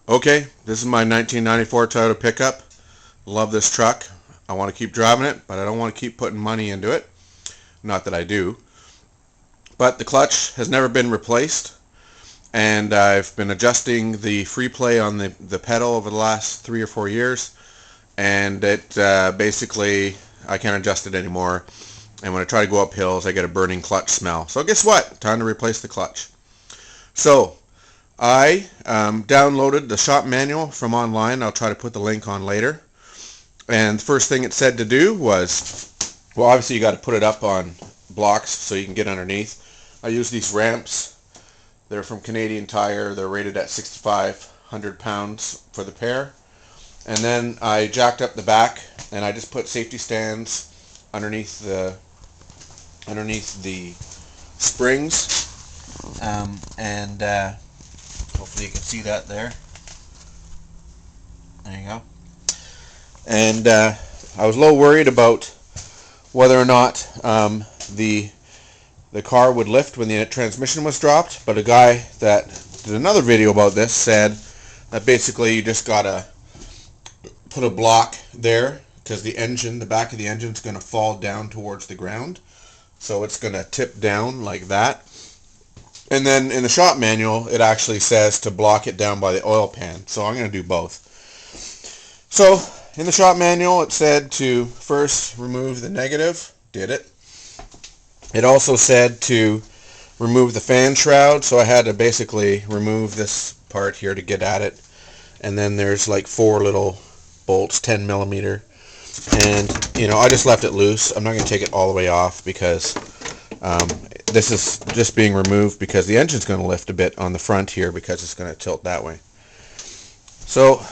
Okay, this is my 1994 Toyota pickup. Love this truck. I want to keep driving it, but I don't want to keep putting money into it. Not that I do. But the clutch has never been replaced, and I've been adjusting the free play on the pedal over the last 3 or 4 years, and it basically, I can't adjust it anymore. And when I try to go up hills, I get a burning clutch smell. So guess what? Time to replace the clutch. So I downloaded the shop manual from online. I'll try to put the link on later. And the first thing it said to do was, well, obviously you got to put it up on blocks so you can get underneath. I use these ramps. They're from Canadian Tire. They're rated at 6,500 pounds for the pair. And then I jacked up the back, and I just put safety stands underneath the springs, and hopefully you can see that there. There you go. And I was a little worried about whether or not the car would lift when the transmission was dropped, but a guy that did another video about this said that basically you just gotta put a block there, because the back of the engine is going to fall down towards the ground, so it's going to tip down like that. And then in the shop manual it actually says to block it down by the oil pan, so I'm going to do both. So in the shop manual it said to first remove the negative. Did it. It also said to remove the fan shroud, so I had to basically remove this part here to get at it. And then there's like 4 little bolts, 10 millimeter, and I just left it loose. I'm not going to take it all the way off because this is just being removed because the engine's going to lift a bit on the front here because it's going to tilt that way. So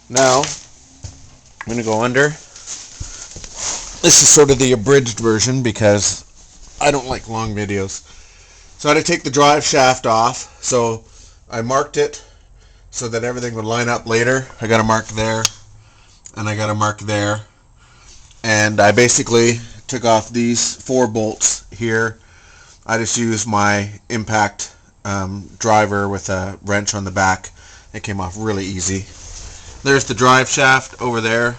now I'm going to go under. This is sort of the abridged version because I don't like long videos. So I had to take the drive shaft off, so I marked it so that everything would line up later. I got a mark there, and I got a mark there, and I basically took off these 4 bolts here. I just used my impact driver with a wrench on the back. It came off really easy. There's the drive shaft over there,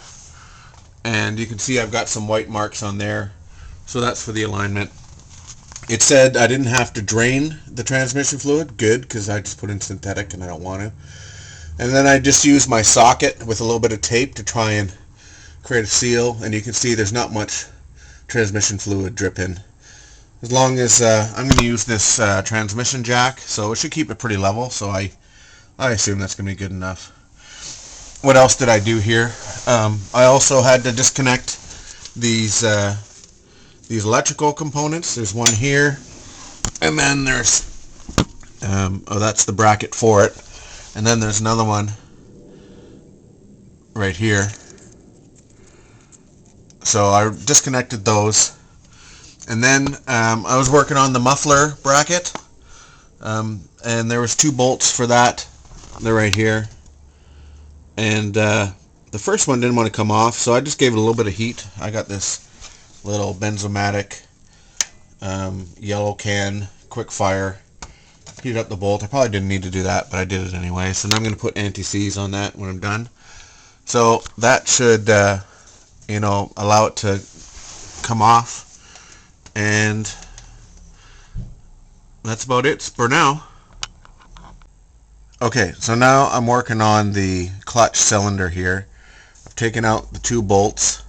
and you can see I've got some white marks on there, so that's for the alignment. It said I didn't have to drain the transmission fluid. Good, because I just put in synthetic and I don't want to. And then I just used my socket with a little bit of tape to try and create a seal, and you can see there's not much transmission fluid dripping. As long as I'm going to use this transmission jack, so it should keep it pretty level, so I assume that's going to be good enough. What else did I do here? I also had to disconnect these electrical components. There's one here, and then there's that's the bracket for it. And then there's another one right here. So I disconnected those. And then I was working on the muffler bracket. And there was 2 bolts for that. They're right here. And the first one didn't want to come off, so I just gave it a little bit of heat. I got this little Benzomatic yellow can quick fire. Heat up the bolt. I probably didn't need to do that, but I did it anyway. So now I'm going to put anti-seize on that when I'm done. So that should, allow it to come off. And that's about it for now. Okay, so now I'm working on the clutch cylinder here. I've taken out the 2 bolts.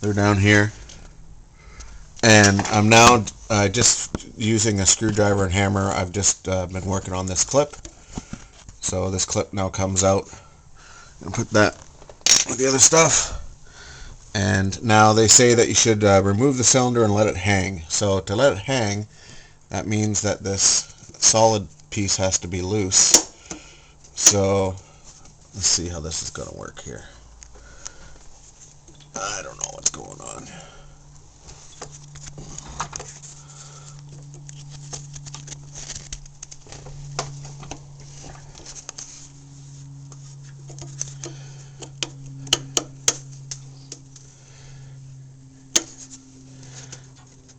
They're down here. And I'm now just using a screwdriver and hammer. I've just been working on this clip. So this clip now comes out. And put that with the other stuff. And now they say that you should remove the cylinder and let it hang. So to let it hang, that means that this solid piece has to be loose. So let's see how this is going to work here. I don't know what's going on.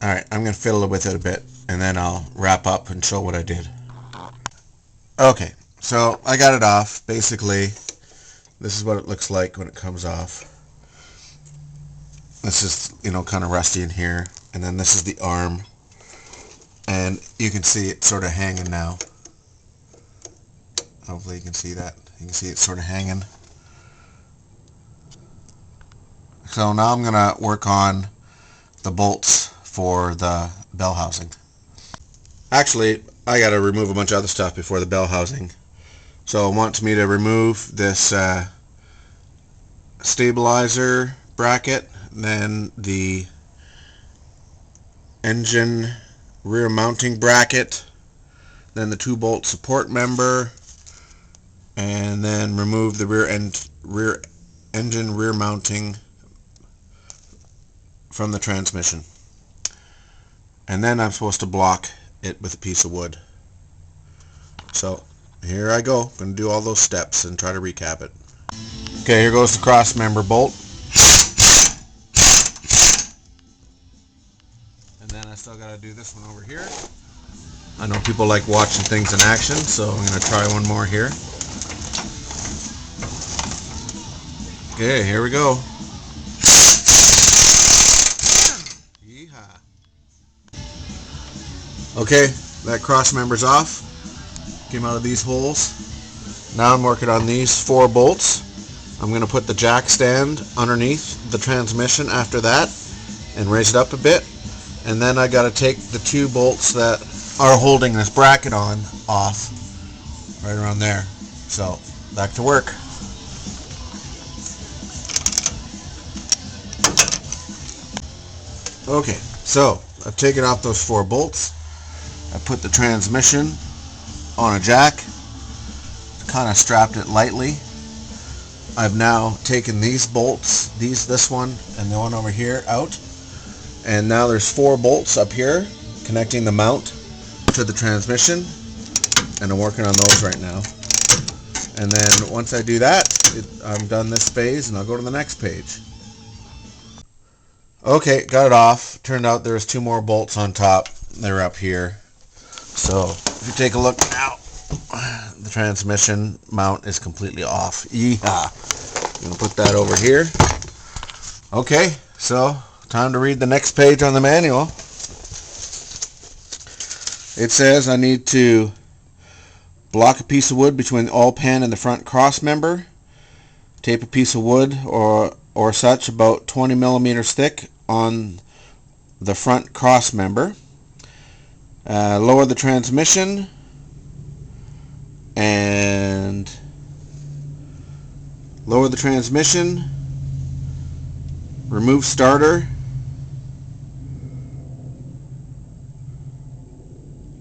Alright, I'm going to fiddle with it a bit, and then I'll wrap up and show what I did. Okay, So I got it off. Basically, this is what it looks like when it comes off. This is, kind of rusty in here. And then this is the arm. And you can see it sort of hanging now. Hopefully you can see that. You can see it sort of hanging. So now I'm going to work on the bolts for the bell housing. Actually, I got to remove a bunch of other stuff before the bell housing. So it wants me to remove this stabilizer bracket, then the engine rear mounting bracket, then the 2-bolt support member, and then remove the rear engine rear mounting from the transmission. And then I'm supposed to block it with a piece of wood. So here I go. I'm going to do all those steps and try to recap it. Okay, here goes the cross member bolt. And then I still got to do this one over here. I know people like watching things in action, so I'm going to try one more here. Okay, here we go. Yeehaw. Okay, that cross member's off. Came out of these holes. Now I'm working on these 4 bolts. I'm going to put the jack stand underneath the transmission after that and raise it up a bit. And then I got to take the 2 bolts that are holding this bracket on off right around there. So back to work. Okay, so I've taken off those 4 bolts. I put the transmission on a jack, kind of strapped it lightly. I've now taken these bolts, this one and the one over here, out, and now there's 4 bolts up here connecting the mount to the transmission, and I'm working on those right now. And then once I do that, I'm done this phase and I'll go to the next page. Okay, got it off. Turned out there's 2 more bolts on top. They're up here. So if you take a look now, the transmission mount is completely off. Yeehaw. I'm going to put that over here. Okay, so time to read the next page on the manual. It says I need to block a piece of wood between the oil pan and the front cross member. Tape a piece of wood or such about 20 millimeters thick on the front cross member. Lower the transmission and remove starter,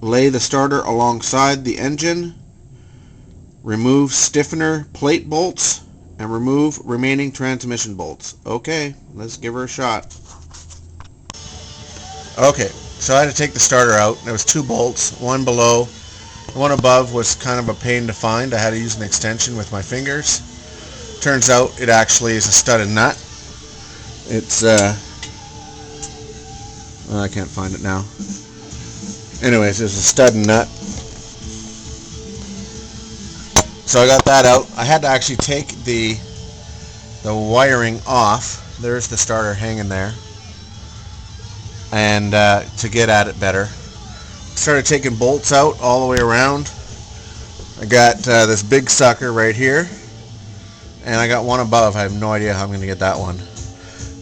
lay the starter alongside the engine, remove stiffener plate bolts, and remove remaining transmission bolts. Okay, let's give her a shot. Okay, so I had to take the starter out. There was 2 bolts, one below. The one above was kind of a pain to find. I had to use an extension with my fingers. Turns out it actually is a studded nut. It's, I can't find it now. Anyways, there's a stud nut. So I got that out. I had to actually take the wiring off. There's the starter hanging there. And to get at it better. Started taking bolts out all the way around. I got this big sucker right here. And I got one above. I have no idea how I'm going to get that one.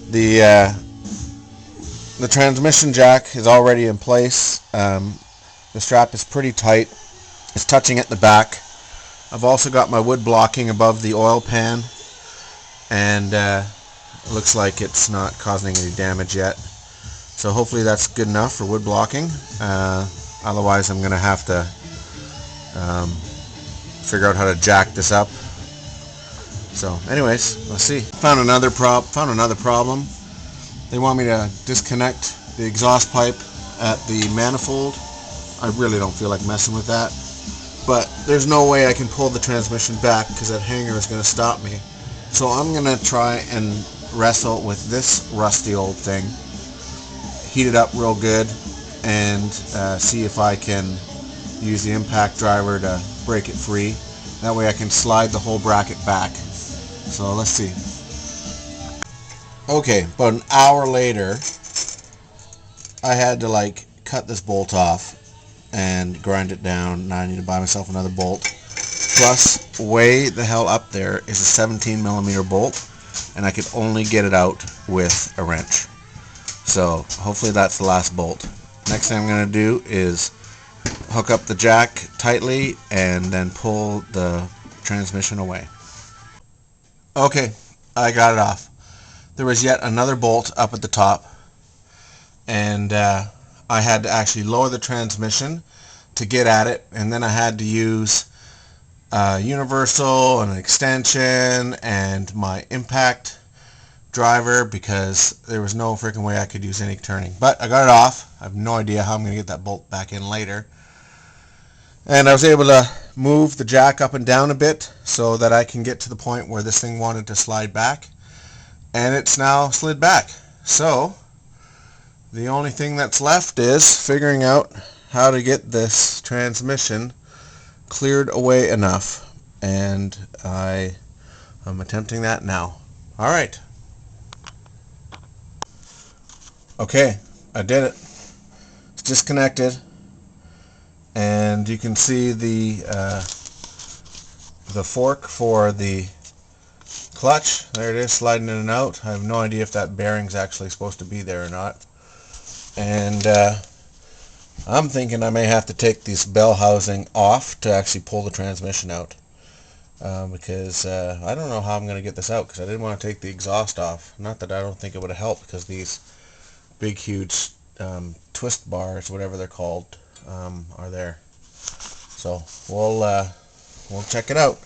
The transmission jack is already in place. The strap is pretty tight. It's touching at the back. I've also got my wood blocking above the oil pan, and it looks like it's not causing any damage yet. So hopefully that's good enough for wood blocking. Otherwise I'm going to have to figure out how to jack this up. So anyways, let's see. Found another problem. They want me to disconnect the exhaust pipe at the manifold. I really don't feel like messing with that. But there's no way I can pull the transmission back because that hanger is going to stop me. So I'm going to try and wrestle with this rusty old thing, heat it up real good, and see if I can use the impact driver to break it free. That way I can slide the whole bracket back. So let's see. Okay, about an hour later, I had to like cut this bolt off and grind it down. Now I need to buy myself another bolt. Plus, way the hell up there is a 17 millimeter bolt, and I could only get it out with a wrench. So hopefully that's the last bolt. Next thing I'm going to do is hook up the jack tightly and then pull the transmission away. Okay, I got it off. There was yet another bolt up at the top, and I had to actually lower the transmission to get at it, and then I had to use universal and an extension and my impact driver because there was no freaking way I could use any turning. But I got it off. I have no idea how I'm going to get that bolt back in later. And I was able to move the jack up and down a bit so that I can get to the point where this thing wanted to slide back. And it's now slid back. So the only thing that's left is figuring out how to get this transmission cleared away enough, and I am attempting that now. All right. Okay, I did it. It's disconnected, and you can see the fork for the clutch. There it is, sliding in and out. I have no idea if that bearing's actually supposed to be there or not. And I'm thinking I may have to take this bell housing off to actually pull the transmission out. Because I don't know how I'm going to get this out, because I didn't want to take the exhaust off. Not that I don't think it would have helped, because these big huge twist bars, whatever they're called, are there. So we'll check it out.